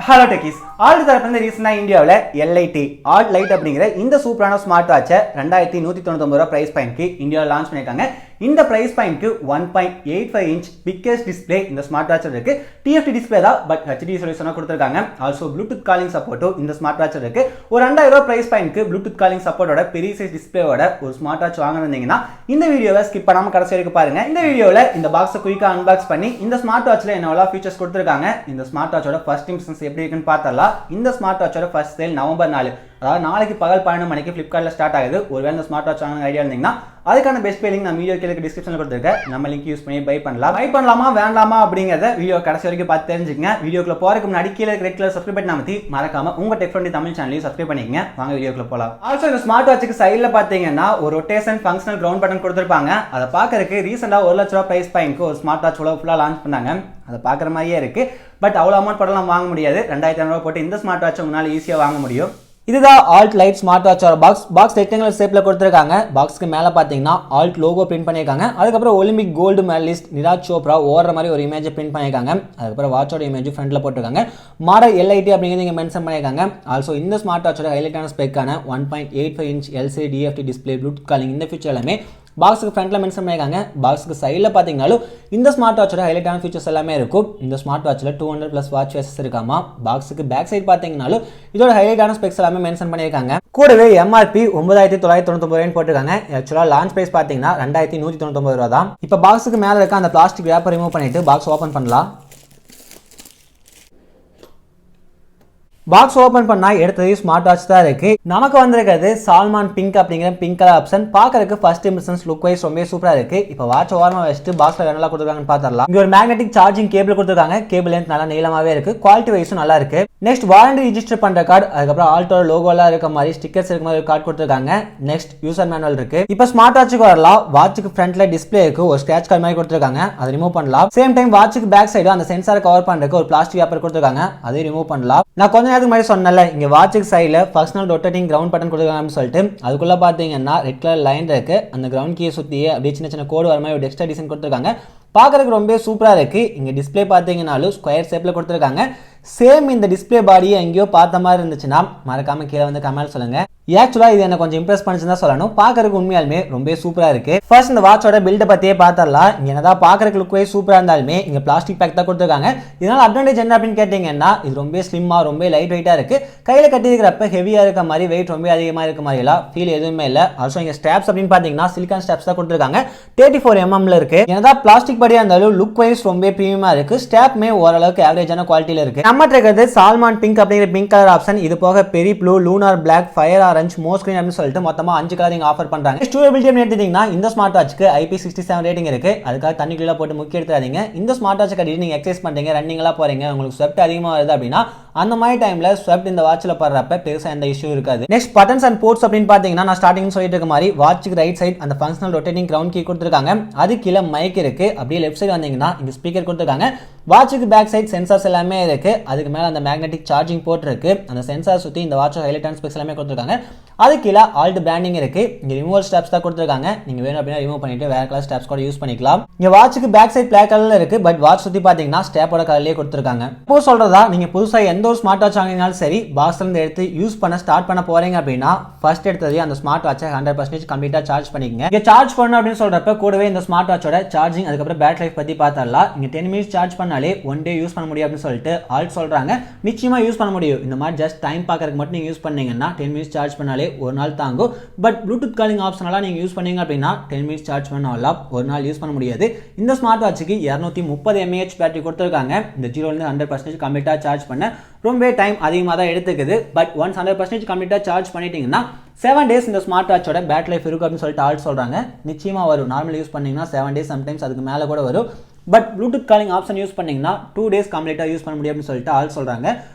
Hello techies alt தரப்பு ரீசெண்டாக இந்தியாவில் lit ஆல்ட் லைட் அப்படிங்கிற இந்த சூப்பரான ஸ்மார்ட் வாட்சை 2199 ரூபா பிரைஸ் பாயிண்ட்க்கு இந்தியாவில் லான்ச் பண்ணியிருக்காங்க. இந்த பிரைஸ் பாயிண்ட்க்கு 1.85 இன்ச் பிக்கஸ்ட் டிஸ்பிளே இந்த ஸ்மார்ட் வாட்ச் இருக்கு. டிஎஃப்டி டிஸ்பிளே தான், பட் ஹெச்டி சொல்யூஷனாக கொடுத்துருக்காங்க. ஆல்சோ ப்ளூடூத் காலிங் சப்போர்ட்டும் இந்த ஸ்மார்ட் வாட்ச் இருக்கு. ஒரு 2000 ரூபா பிரைஸ் பாயிண்ட்க்கு ப்ளூடூத் காலிங் சப்போர்ட்டோட பெரிய சைஸ் டிஸ்பிளேவோட ஒரு ஸ்மார்ட் வாட்ச் வாங்கினீங்கன்னா இந்த வீடியோவை ஸ்கிப் பண்ணாமல் கடைசி வரைக்கும் பாருங்க. இந்த வீடியோவில் இந்த பாக்ஸை குயிக்காக அன்பாக்ஸ் பண்ணி இந்த ஸ்மார்ட் வாட்ச்ல என்னவெல்லாம் ஃபீச்சர்ஸ் கொடுத்துருக்காங்க, இந்த ஸ்மார்ட் வாட்சோட ஃபர்ஸ்ட் இம்ப்ரெஷன்ஸ் எப்படி இருக்குன்னு பார்த்தலாம். இந்த ஸ்மார்ட் வாட்சோட ஃபர்ஸ்ட் சேல் நவம்பர் 4, அதாவது நாளைக்கு பகல் 12 மணிக்கு ஃப்ளிப்கார்ட்டில் ஸ்டார்ட் ஆகுது. ஒருவேளை இந்த ஸ்மார்ட் வாட்ச் வாங்க ஐடியா இருந்தீங்கன்னா அதுக்கான பெஸ்ட் பே லிங்க் நான் வீடியோ கீழே டிஸ்கிரிப்ஷனில் கொடுத்துருக்கேன். நம்ம லிங்க் யூஸ் பண்ணி பை பண்ணலாமா வேண்டாமா அப்படிங்கிறத வீடியோ கடைசி வரைக்கும் பார்த்து தெரிஞ்சுக்கங்க. வீடியோக்குள்ள போறதுக்கு முன்னாடி கீழே ரெட் கலர் சப்ஸ்கிரைப் பட்டன் அமைத்தி மறக்காம உங்க டெக் ஃப்ரெண்ட்லி தமிழ் சேனலையும் சப்ஸ்கிரைப் பண்ணிக்கங்க. வாங்க வீடியோக்குள்ள போலாம். ஆல்சோ இந்த ஸ்மார்ட் வாட்சுக்கு சைடில் பார்த்தீங்கன்னா ஒரு ரொட்டேஷன் ஃபங்க்ஷனல் கிரவுண்ட் பட்டன் கொடுத்துருப்பாங்க. அதை பார்க்கறதுக்கு ரீசெண்டாக 1 லட்ச ரூபா பிரைஸ் பாயிண்ட்க்கு ஒரு ஸ்மார்ட் வாட்ச் ஃபுல்லாக லான்ச் பண்ணாங்க. அதை பார்க்குற மாதிரியே இருக்கு. பட் அவ்வளோ அமௌண்ட் போடலாம் வாங்க முடியாது. 2500 ரூபா போட்டு இந்த ஸ்மார்ட் வாட்ச் உங்களால் ஈஸியாக வாங்க முடியும். இதுதான் ஆல்ட் லைட் ஸ்மார்ட் வாட்சோட பாக்ஸ் ரெக்டாங்குலர் ஷேப்ல கொடுத்துருக்காங்க. பாக்ஸ்க்கு மேலே பார்த்தீங்கன்னா ஆல்ட் லோகோ பிரிண்ட் பண்ணியிருக்காங்க. அதுக்கப்புறம் Olympic gold medalist Neeraj Chopra ஓடுற மாதிரி ஒரு இமேஜ் பிரிண்ட் பண்ணியிருக்காங்க. அதுக்கப்புறம் வாட்சோட இமேஜ் ஃப்ரண்ட்ல போட்டிருக்காங்க. மாடல் lit அப்படிங்கிறது இங்கே மென்ஷன் பண்ணியிருக்காங்க. ஆல்சோ இந்த ஸ்மார்ட் வாட்சோட ஹைலைட்டான ஸ்பெக்கான 1.85 inch LCD TFT display Bluetooth calling இந்த ஃபீச்சர் எல்லாமே பாக்ஸுக்கு ஃப்ரண்ட்ல மென்ஷன் பண்ணியிருக்காங்க. பாக்ஸுக்கு சைடில் பார்த்தீங்கன்னாலும் இந்த ஸ்மார்ட் வாட்சோட ஹைலைட்டான ஃபீச்சர்ஸ் எல்லாமே இருக்கும். இந்த ஸ்மார்ட் வாட்சில் 200+ வாட்ச் ஃபேஸஸ் இருக்காமா. பாக்ஸுக்கு பேக் சைட் பார்த்தீங்கன்னாலும் இதோட ஹைலைட்டான ஸ்பெக்ஸ் எல்லாமே மென்ஷன் பண்ணியிருக்காங்க. கூடவே எம்ஆர்பி 9999 ரூபாய் போட்டிருக்காங்க. ஆக்சுவலாக லான்ச் பிரைஸ் பார்த்தீங்கன்னா 2199 ரூபா தான். இப்போ பாக்ஸுக்கு மேலே இருக்க அந்த பிளாஸ்டிக் ரேப்பர் ரிமூவ் பண்ணிட்டு பாக்ஸ் ஓப்பன் பண்ணலாம். பாக்ஸ் ஓபன் பண்ணா எடுத்தது ஸ்மார்ட் வாட்ச் தான் இருக்கு. நமக்கு வந்திருக்கிறது சால்மான் பிங்க் அப்படிங்கிற பிங்க் கலர் ஆப்ஷன். பார்க்கறதுக்கு ஃபர்ஸ்ட் இம்ப்ரெஷன்ஸ் லுக் வைஸ் ரொம்ப சூப்பரா இருக்கு. இப்போ வாட்ச் ஓரமா வச்சுட்டு பாக்ஸ்ல என்னெல்லாம் கொடுத்துருக்காங்கன்னு பார்த்தரலாம். இங்க ஒரு மேக்னெட்டிக் சார்ஜிங் கேபிள் கொடுத்துருக்காங்க. கேபிள் லென்த் நல்லா நீளமாவே இருக்கு. குவாலிட்டி வைஸும் நல்லா இருக்கு. நெக்ஸ்ட் வாரண்டி ரிஜிஸ்டர் பண்ற கார்டு, அதுக்கப்புறம் ஆல்டோட லோகோலாம் இருக்க மாதிரி ஸ்டிக்கர்ஸ் இருக்க மாதிரி கார்டு கொடுத்துருக்காங்க. நெக்ஸ்ட் யூசர் மேனுவல் இருக்கு. இப்போ ஸ்மார்ட் வாட்சுக்கு வரலாம். வாட்சுக்கு ஃப்ரண்ட்ல டிஸ்பிளே இருக்கு. ஒரு ஸ்கிராட்ச் கார்டு மாதிரி கொடுத்துருக்காங்க. அதை ரிமூவ் பண்ணலாம். சேம் டைம் வாட்சுக்கு பேக் சைடு அந்த சென்சாரை கவர் பண்றதுக்கு ஒரு பிளாஸ்டிக் பேப்பர் கொடுத்துருக்காங்க. அதை ரிமூவ் பண்ணலாம். நான் கொஞ்ச நேரத்துக்கு மாதிரி சொன்னல இங்க வாட்சுக்கு சைடுல ஃபங்க்ஷனல் ரொட்டேட்டிங் கிரவுண்ட் பட்டன் கொடுத்துருக்காங்கன்னு சொல்லிட்டு அதுக்குள்ள பாத்தீங்கன்னா ரெட் கலர் லைன் இருக்கு. அந்த கிரவுண்ட் கீயை சுத்தியே அப்படியே சின்ன சின்ன கோடு வர மாதிரி ஒரு எக்ஸ்ட்ரா டிசைன் கொடுத்துருக்காங்க. பார்க்கறதுக்கு ரொம்ப சூப்பரா இருக்கு. இங்க டிஸ்பிளே பாத்தீங்கன்னாலும் ஸ்கொயர் ஷேப்ல கொடுத்துருக்காங்க. சேம் இந்த டிஸ்பிளே பாடியை எங்கேயோ பார்த்த மாதிரி இருந்துச்சுன்னா மறக்காம கீழே வந்து கமெண்ட் சொல்லுங்க. ஆக்சுவலா இது எனக்கு கொஞ்சம் இம்ப்ரெஸ் பண்ணிச்சுன்னு தான் சொல்லணும். பார்க்கறதுக்கு உண்மையாலுமே ரொம்ப சூப்பரா இருக்கு. ஃபர்ஸ்ட் இந்த வாட்சோட பில்ட பத்தியே பார்த்தரலாம். இங்க என்னதான் பார்க்கறதுக்கு லுக் வைஸ் சூப்பரா இருந்தாலுமே இங்க பிளாஸ்டிக் பேக் தான் கொடுத்துருக்காங்க. இதனால அட்வான்டேஜ் என்ன அப்படின்னு கேட்டீங்கன்னா இது ரொம்ப ஸ்லிம்மா ரொம்ப லைட் வெயிட்டா இருக்கு. கையில கட்டி இருக்கிறப்ப ஹெவியா இருக்க மாதிரி வெயிட் ரொம்ப அதிகமா இருக்க மாதிரி எல்லாம் ஃபீல் எதுவுமே இல்ல. ஆல்சோ இங்க ஸ்ட்ராப்ஸ் அப்படின்னு பாத்தீங்கன்னா சிலிகான் ஸ்ட்ராப்ஸ் தான் கொடுத்துருக்காங்க. 34 mm இருக்கு. என்னதான் பிளாஸ்டிக் படியா இருந்தாலும் லுக் வைஸ் ரொம்ப பிரீமியமா இருக்கு. ஸ்ட்ராப்மே ஓரளவுக்கு ஆவரேஜான குவாலிட்டியில இருக்கு. நம்ம இருக்கிறது சால்மான் பிங்க் அப்படிங்கிற பிங்க் கலர் ஆப்ஷன். இது போக berry blue, lunar black, fire orange, most green அப்படின்னு சொல்லிட்டு மொத்தமா 5 கலரிங் ஆஃபர் பண்றாங்க. ஸ்டோரபிலிட்டி எடுத்துட்டீங்கன்னா இந்த ஸ்மார்ட் வாட்ச்க்கு IP67 ரேட்டிங் இருக்கு. அதுக்காக தண்ணிக்குள்ள போட்டு முக்கிய எடுத்துறாதீங்க. இந்த ஸ்மார்ட் வாட்ச் கட்டி நீங்க எக்ஸசைஸ் பண்றீங்க, ரன்னிங் எல்லாம் போறீங்க, உங்களுக்கு ஸ்வெட் அதிகமா வருது அப்படின்னா அந்த மாதிரி டைம்ல ஸ்வெட் இந்த வாட்ச்ல படுறப்ப பெருசா எந்த இஷ்யூ இருக்காது. நெக்ஸ்ட் பட்டன்ஸ் அண்ட் போர்ட்ஸ் அப்படின்னு பாத்தீங்கன்னா நான் ஸ்டார்டிங் சொல்லிட்டு இருக்க மாதிரி வாட்ச்க்கு ரைட் சைடு அந்த ஃபங்க்ஷனல் ரொட்டேட்டிங் கிரவுண்ட் கீ கொடுத்துருக்காங்க. அது கீழே மைக் இருக்கு. அப்படியே லெஃப்ட் சைடு வந்தீங்கன்னா இங்க ஸ்பீக்கர் கொடுத்துருக்காங்க. வாட்சுக்கு பேக் சைடு சென்சார்ஸ் எல்லாமே இருக்கு. அதுக்கு மேல அந்த மேக்னெட்டிக் சார்ஜிங் போர்ட் இருக்கு. அந்த சென்சார் சுத்தி இந்த வாட்ச் ஹைலைட் ஸ்பெக்ஸ் எல்லாமே கொடுத்துருக்காங்க. அது கீழே ஆல்ட் பிராண்டிங் இருக்கு. இங்க ரிமூவல் ஸ்டாப்ஸ் தான் கொடுத்துருக்காங்க. நீங்க வேணும் அப்படின்னா ரிமூவ் பண்ணிட்டு வேற கலர் ஸ்டாப்ஸ் கூட யூஸ் பண்ணிக்கலாம். இங்க வாட்சுக்கு பேக் சைடு பிளாக் கலர்ல இருக்கு. பட் வாட்ச் சுத்தி பாத்தீங்கன்னா ஸ்டாப்போட கலர்லயே கொடுத்துருக்காங்க. இப்போ சொல்றதா நீங்க புதுசா எந்த ஒரு ஸ்மார்ட் வாட்ச் வாங்கினாலும் சரி பாக்ஸ்ல இருந்து எடுத்து யூஸ் பண்ண ஸ்டார்ட் பண்ண போறீங்க அப்படின்னா ஃபர்ஸ்ட் எடுத்தது அந்த ஸ்மார்ட் வாட்சை 100% கம்ப்ளீட்டா சார்ஜ் பண்ணிக்கங்க. இங்க சார்ஜ் பண்ணணும் அப்படின்னு சொல்றப்ப கூடவே இந்த ஸ்மார்ட் வாட்சோட சார்ஜிங் அதுக்கப்புறம் பேட்டரி லைஃப் பத்தி பார்த்தரலாம். இங்க 10 மினிட்ஸ் சார்ஜ் பண்ணாலே 1 டே யூஸ் பண்ண முடியும் அப்படின்னு சொல்லிட்டு ஆல்ட் சொல்றாங்க. நிச்சயமா யூஸ் பண்ண முடியும். இந்த மாதிரி ஜஸ்ட் டைம் பார்க்கறதுக்கு மட்டும் நீங்க யூஸ் பண்ணீங்கன்னா 10 மினிட்ஸ் சார்ஜ் பண்ணாலே ஒரு நாள் தாங்கும். பட் ப்ளூடூத் காலிங் ஆப்ஷனெல்லாம் நீங்க யூஸ் பண்ணீங்க அப்படின்னா 10 மினிட்ஸ் சார்ஜ் பண்ணாலும் ஒரு நாள் யூஸ் பண்ண முடியாது. இந்த ஸ்மார்ட் வாட்சுக்கு 230 mAh பேட்டரி கொடுத்துருக்காங்க. இந்த 0 இருந்து 100% கம்ப்ளீட்டா சார்ஜ் பண்ண ரொம்ப டைம் அதிகமாக தான் எடுத்துக்குது. பட் ஒன்ஸ் 100% கம்ப்ளீட்டா சார்ஜ் பண்ணிட்டீங்கன்னா 7 டேஸ் இந்த ஸ்மார்ட் வாட்சோட பேட்டரி லைஃப் இருக்கும் அப்படின்னு சொல்லிட்டு ஆல்ட் சொல்றாங்க. நிச்சயமா வரும். நார்மல் யூஸ் பண்ணீங்கன்னா 7 டேஸ், சம்டைம்ஸ் அதுக்கு மேல கூட வரும். But Bluetooth calling option use பண்ணீங்கன்னா 2 டேஸ் கம்ப்ளீட்டா யூஸ் பண்ண முடியும் அப்படின்னு சொல்லிட்டு ஆல்ட் சொல்றாங்க.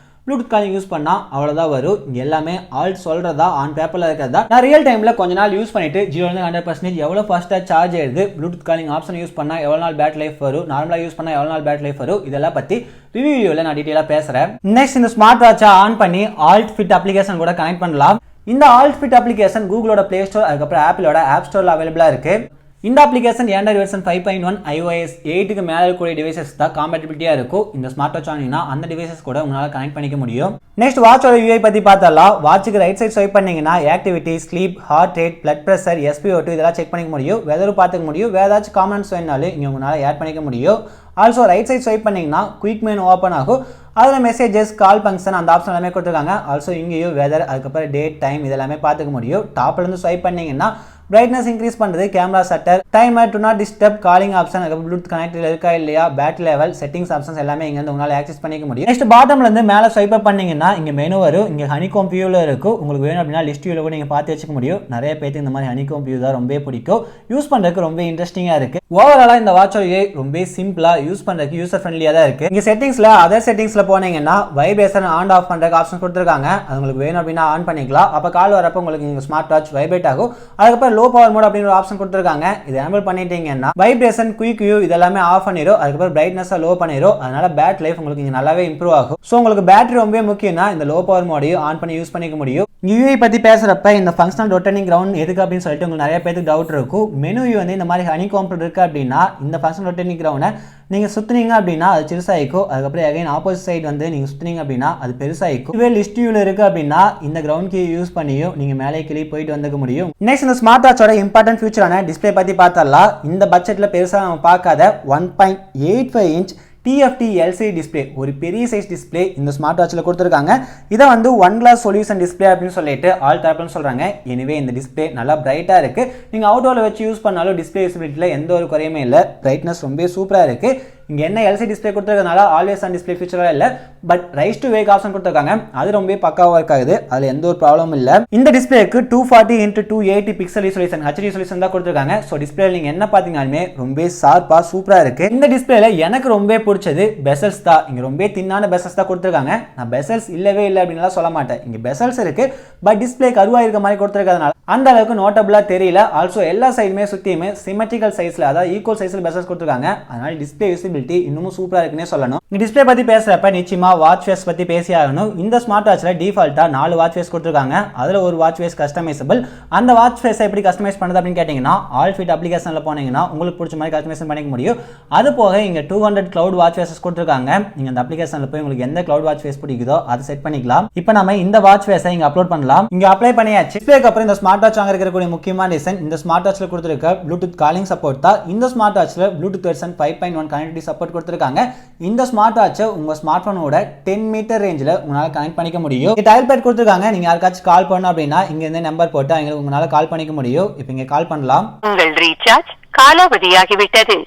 ப்ளூடூத் காலிங் யூஸ் பண்ணா அவ்வளவுதான் வரும். இங்க எல்லாமே ஆல்ட் சொல்றதா ஆன் பேப்பர்ல இருக்கிறதா. நான் ரியல் டைம்ல கொஞ்ச நாள் யூஸ் பண்ணிட்டு 0 இருந்து 100% எவ்வளவு ஃபாஸ்டா சார்ஜ் ஆயிடுது, ப்ளூடூத் காலிங் ஆப்ஷன் யூஸ் பண்ணா எவ்வளவு நாள் பேட்டரி லைஃப் வரும், நார்மலா யூஸ் பண்ணா எவ்வளவு நாள் பேட்டரி லைஃப் வரும், இதெல்லாம் பத்தி ரிவ்யூ வீடியோல நான் டீடைலா பேசுறேன். நெக்ஸ்ட் இந்த ஸ்மார்ட் வாட்சை ஆன் பண்ணி ஆல்ட் ஃபிட் அப்ளிகேஷன் கூட கனெக்ட் பண்ணலாம். இந்த ஆல்ட் ஃபிட் அப்ளிகேஷன் கூகுளோட பிளே ஸ்டோர் அதுக்கப்புறம் ஆப்பிளோட ஆப் ஸ்டோர்ல அவைலபிளா இருக்கு. இந்த அப்ளிகேஷன் Android வெர்ஷன் 5.1 iOS 8க்கு மேல இருக்கக்கூடிய டிவைசஸ் தான் காம்பேட்டிபிலிட்டியா இருக்கும். இந்த ஸ்மார்ட் வாட்ச் வாங்கினா அந்த டிவைசஸ் கூட உங்களால கனெக்ட் பண்ணிக்க முடியும். நெக்ஸ்ட் வாட்சோட UI பத்தி பார்த்தலாம். வாட்சுக்கு ரைட் சைடு ஸ்வைப் பண்ணீங்கன்னா activity, sleep, heart rate, blood pressure, SpO2 இதெல்லாம் செக் பண்ணிக்க முடியும். வெதர் பார்த்துக்க முடியும். வேற ஏதாச்சும் காமெண்ட்ஸ் வேணாலும் இங்க உங்களால ஆட் பண்ணிக்க முடியும். ஆல்சோ ரைட் சைடு ஸ்வைப் பண்ணீங்கன்னா குயிக் மெனு ஓப்பன் ஆகும். அதில் மெசேஜஸ், கால் ஃபங்க்ஷன் அந்த ஆப்ஷன் எல்லாமே கொடுத்துருக்காங்க. ஆல்சோ இங்கேயும் வெதர், அதுக்கப்புறம் டேட், டைம் இதெல்லாமே பார்த்துக்க முடியும். டாப்லேருந்து ஸ்வைப் பண்ணீங்கன்னா பிரைட்னஸ் இன்க்ரீஸ் பண்ணுறது, camera shutter, timer, to not disturb, calling option, அதுக்கப்புறம் ப்ளூடூத் கனெக்டில் இருக்கா இல்லையா, பேட்டரி லெவல், செட்டிங்ஸ் ஆப்ஷன்ஸ் எல்லாமே இங்கேருந்து உங்களால் ஆக்சஸ் பண்ணிக்க முடியும். நெக்ஸ்ட் பாட்டம்லேருந்து மேலே ஸ்வைப் அப் பண்ணீங்கன்னா இங்கே மெனு வரும். இங்கே ஹனிகோம் வியூவில் இருக்கும். உங்களுக்கு வேணும் அப்படின்னா லிஸ்ட் வியூவில் கூட நீங்கள் பார்த்து வச்சுக்க முடியும். நிறைய பேருக்கு இந்த மாதிரி ஹனிகோம் வியூ தான் ரொம்ப பிடிக்கும். யூஸ் பண்ணுறதுக்கு ரொம்ப இன்ட்ரெஸ்டிங்காக இருக்குது. ஓவராலாக இந்த வாட்சோட ரொம்ப சிம்பிளாக யூஸ் பண்ணுறதுக்கு யூசர் ஃப்ரெண்ட்லியாக தான் இருக்குது. இங்கே செட்டிங்ஸில் அதர் செட்டிங்ஸில் போனீங்கன்னா வைப்ரேஷன் ஆன் ஆஃப் பண்ணுறதுக்கு ஆப்ஷன் கொடுத்துருக்காங்க. அது உங்களுக்கு வேணும் அப்படின்னா ஆன் பண்ணிக்கலாம். அப்போ கால் வரப்போ உங்களுக்கு இங்கே ஸ்மார்ட் வாட்ச் வைப்ரேட் ஆகும். அதுக்கப்புறம் லோ பவர் மோட் அப்படின்னு ஆப்ஷன் கொடுத்துருக்காங்க. இதை எனேபிள் பண்ணிட்டீங்கன்னா வைப்ரேஷன், குயிக் வியூ இதெல்லாமே ஆஃப் பண்ணிரும். அதுக்கப்புறம் பிரைட்னஸ் லோ பண்ணிரும். அதனால பேட்டரி லைஃப் உங்களுக்கு இங்க நல்லாவே இம்ப்ரூவ் ஆகும். ஸோ உங்களுக்கு பேட்டரி ரொம்ப முக்கியம்னா இந்த லோ பவர் மோடையும் ஆன் பண்ணி யூஸ் பண்ணிக்க முடியும். UI பத்தி பேசுறப்ப இந்த ஃபங்க்ஷனல் ரொட்டேட்டிங் கிரவுண்ட் எதுக்கு அப்படின்னு சொல்லிட்டு உங்களுக்கு நிறைய பேருக்கு டவுட் இருக்கும். மெனு வந்து இந்த மாதிரி ஹனிகாம் இருக்கு அப்படின்னா இந்த ஃபங்க்ஷனல் ரொட்டேட்டிங் கிரவுண்டை நீங்க சுத்துனீங்க அப்படின்னா அது சிறுசாயிக்கும். அதுக்கப்புறம் அகைன் ஆப்போசிட் சைடு வந்து நீங்க சுத்துனீங்க அப்படின்னா அது பெருசாயிக்கும். இதுவே லிஸ்ட் வியூல இருக்கு அப்படின்னா இந்த கிரவுண்ட் கீ யூஸ் பண்ணியும் நீங்க மேலே கீழே போயிட்டு வந்துக்க முடியும். நெக்ஸ்ட் இந்த ஸ்மார்ட் வாட்சோட இம்பார்ட்டன்ட் ஃபியூச்சரான டிஸ்பிளே பத்தி பார்த்தரலாம். இந்த பட்ஜெட்ல பெருசா நம்ம பார்க்காத 1.85 இன்ச் TFT LCD டிஸ்பிளே, ஒரு பெரிய சைஸ் டிஸ்பிளே இந்த ஸ்மார்ட் வாட்சில் கொடுத்துருக்காங்க. இதை வந்து ஒன் கிளாஸ் சொல்யூஷன் டிஸ்பிளே அப்படின்னு சொல்லிட்டு ஆல் தரப்புன்னு சொல்றாங்க. எனவே இந்த டிஸ்பிளே நல்லா பிரைட்டா இருக்கு. நீங்க அவுட்டோர்ல வச்சு யூஸ் பண்ணாலும் டிஸ்பிளே விசிபிலிட்டியில் எந்த ஒரு குறையுமே இல்லை. பிரைட்னஸ் ரொம்ப சூப்பரா இருக்கு. இங்க என்ன LCD டிஸ்பிளே கொடுத்துருக்கனால ஆல்வேஸ் ஆன் டிஸ்பிளே ஃபீச்சரா இல்ல, but rise to wake option கொடுத்துருக்காங்க. அது ரொம்ப பக்காவா ஒர்க் ஆகுது. அதுல எந்த ஒரு ப்ராப்ளமும் இல்ல. இந்த டிஸ்பிளேக்கு 240x280 pixel resolution HD resolution தான் கொடுத்துருக்காங்க. ஸோ டிஸ்பிளே நீங்க என்ன பாத்தீங்கன்னாலுமே ரொம்ப ஷார்ப்பா சூப்பரா இருக்கு. இந்த டிஸ்பிளேல எனக்கு ரொம்ப பிடிச்சது பெசல்ஸ் தான். இங்க ரொம்ப தின்னான பெசல்ஸ் தான் கொடுத்துருக்காங்க. நான் பெசல்ஸ் இல்லவே இல்லை அப்படின்னு சொல்ல மாட்டேன். இங்க பெசல்ஸ் இருக்கு, பட் டிஸ்பிளே கருவா இருக்க மாதிரி கொடுத்துருக்கிறதுனால அந்த அளவுக்கு நோட்டபிளா தெரியல. ஆல்சோ எல்லா சைடுமே சுத்தியுமே சிமெட்ரிக்கல் சைஸ்ல, அதாவது ஈக்குவல் சைஸ்ல பெசல்ஸ் கொடுத்துருக்காங்க. அதனால டிஸ்பிளே இன்னும் சூப்பரா இருக்குன்னே சொல்லணும். டிஸ்பிளே பத்தி பேசுறப்ப நிச்சயமா வாட்ச் ஃபேஸ் பத்தி பேசி ஆகணும். இந்த ஸ்மார்ட் வாட்ச்ல டிஃபால்ட்டா 4 வாட்ச் ஃபேஸ் கொடுத்துருக்காங்க. அதுல ஒரு வாட்ச் ஃபேஸ் கஸ்டமைசபிள். அந்த வாட்ச் ஃபேஸை எப்படி கஸ்டமைஸ் பண்ணுறது அப்படின்னு கேட்டீங்கன்னா ஆல் ஃபிட் அப்ளிகேஷன்ல போனீங்கன்னா உங்களுக்கு பிடிச்ச மாதிரி கஸ்டமைஸ் பண்ணிக்க முடியும். அது போக இங்க 200 கிளவுட் வாட்ச் ஃபேஸஸ் கொடுத்துருக்காங்க. நீங்க அந்த அப்ளிகேஷன்ல போய் உங்களுக்கு எந்த கிளவுட் வாட்ச் ஃபேஸ் பிடிக்குதோ அதை செட் பண்ணிக்கலாம். இப்போ நம்ம இந்த வாட்ச் ஃபேஸை இங்க அப்லோட் பண்ணலாம். இங்க அப்ளை பண்ணியாச்சு. டிஸ்பிளேக்கு அப்புறம் இந்த ஸ்மார்ட் வாட்ச் வாங்க இருக்கக்கூடிய முக்கியமான டிசைன், இந்த ஸ்மார்ட் வாட்ச்ல கொடுத்துருக்க ப்ளூடூத் காலிங் சப்போர்ட் தான். இந்த ஸ்மார்ட் வாட்ச்ல ப்ளூடூத் வெர்ஷன் 5.1 கனெக்டிவிட்டி சப்போர்ட் கொடுத்துருக்காங்க. இந்த ஸ்மார்ட் வாட்சை உங்க ஸ்மார்ட் போனோட 10 மீட்டர் ரேஞ்சில் உங்களால் கனெக்ட் பண்ணிக்க முடியும். டயல் பேட் கொடுத்துருக்காங்க. நீங்க யாருக்காச்சும் கால் பண்ணணும் அப்படின்னா இங்க இருந்து நம்பர் போட்டு அவங்களுக்கு உங்களால கால் பண்ணிக்க முடியும். இப்போ இங்க கால் பண்ணலாம். உங்கள் ரீசார்ஜ் காலாவதியாகிவிட்டது.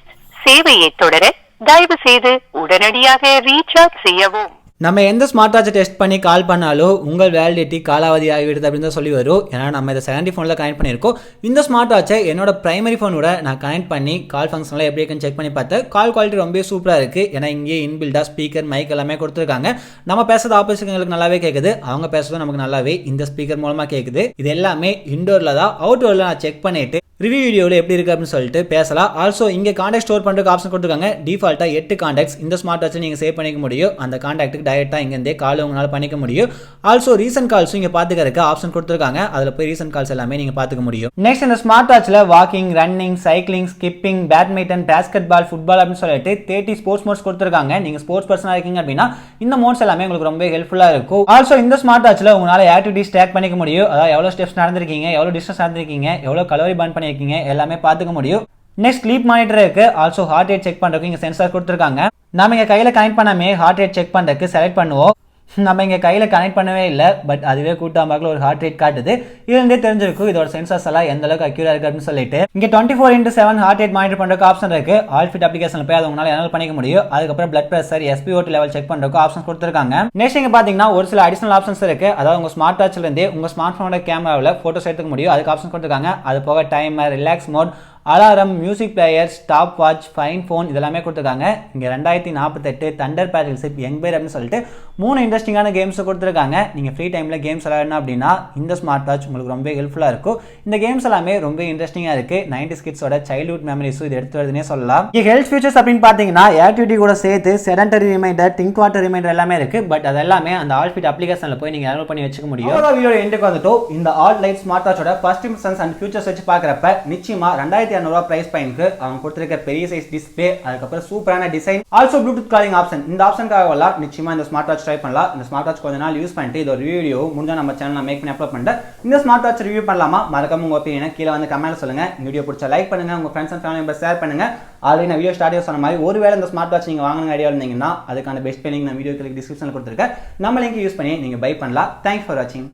சேவையை தொடர தயவு செய்து உடனடியாக ரீசார்ஜ் செய்யவும். நம்ம எந்த ஸ்மார்ட் வாட்சை டெஸ்ட் பண்ணி கால் பண்ணாலும் உங்கள் வேலிடிட்டி காலாவதி ஆகிவிடுது அப்படின்னு தான் சொல்லி வரும். ஏன்னா நம்ம இதை செகண்டரி ஃபோனில் கனெக்ட் பண்ணியிருக்கோம். இந்த ஸ்மார்ட் வாட்சை என்னோட பிரைமரி ஃபோனோட நான் கனெக்ட் பண்ணி கால் ஃபங்க்ஷன்லாம் எப்படி இருக்குன்னு செக் பண்ணி பார்த்தேன். கால் குவாலிட்டி ரொம்ப சூப்பராக இருக்குது. ஏன்னா இங்கே இன்பில்டாக ஸ்பீக்கர், மைக் எல்லாமே கொடுத்துருக்காங்க. நம்ம பேசுறது ஆப்போசிட்ங்களுக்கு நல்லாவே கேட்குது, அவங்க பேசுறதும் நமக்கு நல்லாவே இந்த ஸ்பீக்கர் மூலமாக கேட்குது. இது எல்லாமே இன்டோரில் தான். அவுட்டோரில் நான் செக் பண்ணிட்டு ரிவ்யூ வீடியோவில் எப்படி இருக்குது அப்படின்னு சொல்லிட்டு பேசலாம். ஆல்சோ இங்கே காண்டாக்ட் ஸ்டோர் பண்ணுறதுக்கு ஆப்ஷன் கொடுத்துருக்காங்க. டிஃபால்ட்டாக 8 காண்டாக்ட்ஸ் இந்த ஸ்மார்ட் வாட்சை நீங்கள் சேவ் பண்ணிக்க முடியும். அந்த காண்டாக்ட்டுக்கு டைரெக்டாக இங்கேருந்தே கால் உங்களால் பண்ணிக்க முடியும். ஆல்சோ ரீசன்ட் கால்ஸும் இங்கே பார்த்துக்கிறதுக்கு ஆப்ஷன் கொடுத்துருக்காங்க. அதில் போய் ரீசன்ட் கால்ஸ் எல்லாமே நீங்கள் பார்த்துக்க முடியும். நெக்ஸ்ட் இந்த ஸ்மார்ட் வாட்சில் walking, running, cycling, skipping, badminton, basketball, football அப்படின்னு சொல்லிட்டு 30 ஸ்போர்ட்ஸ் மோட்ஸ் கொடுத்துருக்காங்க. நீங்கள் ஸ்போர்ட்ஸ் பர்சனாக இருக்கீங்க அப்படின்னா இந்த மோட்ஸ் எல்லாமே உங்களுக்கு ரொம்ப ஹெல்ப்ஃபுல்லாக இருக்கும். ஆல்சோ இந்த ஸ்மார்ட் வாட்சில் உங்களால் ஆக்டிவிட்டிஸ் ட்ராக் பண்ணிக்க முடியும். அதாவது எவ்வளோ ஸ்டெப்ஸ் நடந்திருக்கீங்க, எவ்வளோ டிஸ்டன்ஸ் நடந்திருக்கீங்க, எவ்வளோ கலோரி பர்ன் பண்ணியிருக்கீங்க எல்லாமே பார்த்துக்க முடியும். நெக்ஸ்ட் ஸ்லீப் மானிட்டர் இருக்கு. ஆல்சோ ஹார்ட் ரேட் செக் பண்றதுக்கு இங்க சென்சார் கொடுத்துருக்காங்க. நாம இங்க கையில கனெக்ட் பண்ணாமே ஹார்ட் ரேட் செக் பண்றதுக்கு செலக்ட் பண்ணுவோம். நம்ம இங்க கையில கனெக்ட் பண்ணவே இல்லை, பட் அதுவே கூட்டாம்பாக்கில் ஒரு ஹார்ட் ரேட் காட்டுது. இதுலேருந்தே தெரிஞ்சிருக்கும் இதோட சென்சார்ஸ் எல்லாம் எந்த அளவுக்கு அக்யூரா இருக்கு அப்படின்னு சொல்லிட்டு. இங்க 24x7 ஹார்ட் ரேட் மானிட்டர் பண்றதுக்கு ஆப்ஷன் இருக்கு. ஆல் ஃபிட் அப்ளிகேஷன்ல போய் அதை உங்களால எனேபிள் பண்ணிக்க முடியும். அதுக்கப்புறம் blood pressure, SpO2 level check பண்றதுக்கு ஆப்ஷன் கொடுத்துருக்காங்க. நெக்ஸ்ட் இங்க பாத்தீங்கன்னா ஒரு சில அடிஷனல் ஆப்ஷன்ஸ் இருக்கு. அதாவது உங்க ஸ்மார்ட் வாட்ச்ல இருந்தே உங்க ஸ்மார்ட் போனோட கேமராவில் போட்டோஸ் எடுத்துக்க முடியும். அதுக்கு ஆப்ஷன் கொடுத்துருக்காங்க. அது போக timer, relax mode, alarm, music player, stop watch, find phone இதெல்லாமே கொடுத்துருக்காங்க. இங்கே 2048 தண்டர் பேட்டில்ஷிப், யங் பேர் அப்படின்னு சொல்லிட்டு 3 இன்ட்ரெஸ்டிங்கான கேம்ஸ் கொடுத்துருக்காங்க. நீங்கள் ஃப்ரீ டைமில் கேம்ஸ் விளையாடணும் அப்படின்னா இந்த ஸ்மார்ட் வாட்ச் உங்களுக்கு ரொம்ப ஹெல்ப்ஃபுல்லாக இருக்கும். இந்த கேம்ஸ் எல்லாமே ரொம்ப இன்ட்ரெஸ்டிங்காக இருக்குது. 90s கிட்ஸோட சைல்ட்ஹுட் மெமரிஸும் இது எடுத்து வருதுன்னே சொல்லலாம். இங்கே ஹெல்த் ஃபீச்சர்ஸ் அப்படின்னு பார்த்தீங்கன்னா ஆக்டிவிட்டி கூட சேர்த்து sedentary reminder, drink water reminder எல்லாமே இருக்குது. பட் அது எல்லாமே அந்த ஆல் ஃபிட் அப்ளிகேஷனில் போய் நீங்கள் எனேபிள் பண்ணி வச்சுக்க முடியும். வீடியோ எண்டுக்கு வந்துட்டோம். இந்த ஆல் லைட் ஸ்மார்ட் வாட்சோட ஃபர்ஸ்ட் இம்ப்ரெஷன்ஸ் அண்ட் ஃபியூச்சர்ஸ் வச்சு பார்க்குறப்ப நிச்சயமாக 1200 பிரைஸ் பாயிண்ட்க்கு அவங்க கொடுத்திருக்க பெரிய சைஸ் டிஸ்ப்ளே, அதுக்கப்புறம் சூப்பரான design, also Bluetooth calling option. இந்த ஆப்ஷனுக்காக நிச்சயமா இந்த ஸ்மார்ட் வாட்ச் ட்ரை பண்ணலாம். இந்த ஸ்மார்ட் வாட்ச் கொஞ்ச நாள் யூஸ் பண்ணிட்டு இது ஒரு வீடியோ முடிஞ்சா நம்ம சேனல்ல மேக் பண்ணி அப்லோட் பண்ணிட்டு இந்த ஸ்மார்ட் வாட்ச் ரிவ்யூ பண்ணலாமா மறக்காம உங்க ஒப்பீனியனை கீழே வந்து கமெண்ட்ல சொல்லுங்க. இந்த வீடியோ பிடிச்சா லைக் பண்ணுங்க, உங்க friends and family members share பண்ணுங்க. ஆல்ரெடி நான் வீடியோ ஸ்டார்ட் சொன்ன மாதிரி ஒருவேளை இந்த ஸ்மார்ட் வாட்ச் நீங்க வாங்கணும் ஐடியா இருந்தீங்கன்னா அதுக்கான பெஸ்ட் லிங்க் நான் வீடியோ டிஸ்கிரிப்ஷன்ல கொடுத்துருக்கேன். நம்ம லிங்க் யூஸ் பண்ணி நீங்க பை பண்ணலாம். தேங்க்ஸ் ஃபார் வாட்சிங்.